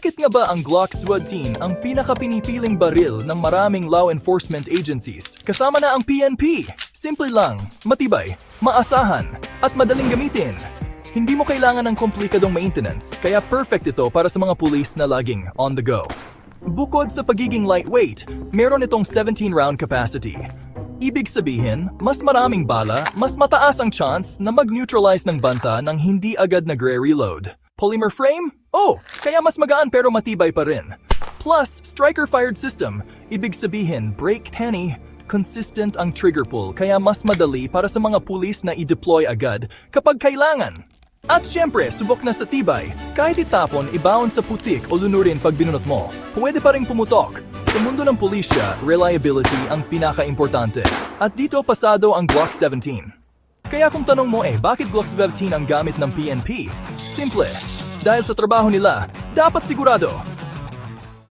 Bakit nga ba ang Glock 17 ang pinakapinipiling baril ng maraming law enforcement agencies? Kasama na ang PNP. Simple lang, matibay, maasahan, at madaling gamitin. Hindi mo kailangan ng komplikadong maintenance, kaya perfect ito para sa mga pulis na laging on the go. Bukod sa pagiging lightweight, meron itong 17-round capacity. Ibig sabihin, mas maraming bala, mas mataas ang chance na mag-neutralize ng banta nang hindi agad nagre-reload. Polymer frame? Oh, kaya mas magaan pero matibay pa rin. Plus, striker-fired system. Ibig sabihin, break penny. Consistent ang trigger pull kaya mas madali para sa mga pulis na i-deploy agad kapag kailangan. At syempre, subok na sa tibay. Kahit itapon, ibaon sa putik o lunurin pag binunot mo. Pwede pa rin pumutok. Sa mundo ng pulisya, reliability ang pinaka-importante. At dito pasado ang Glock 17. Kaya kung tanong mo bakit Glock 17 ang gamit ng PNP? Simple. Dahil sa trabaho nila, dapat sigurado.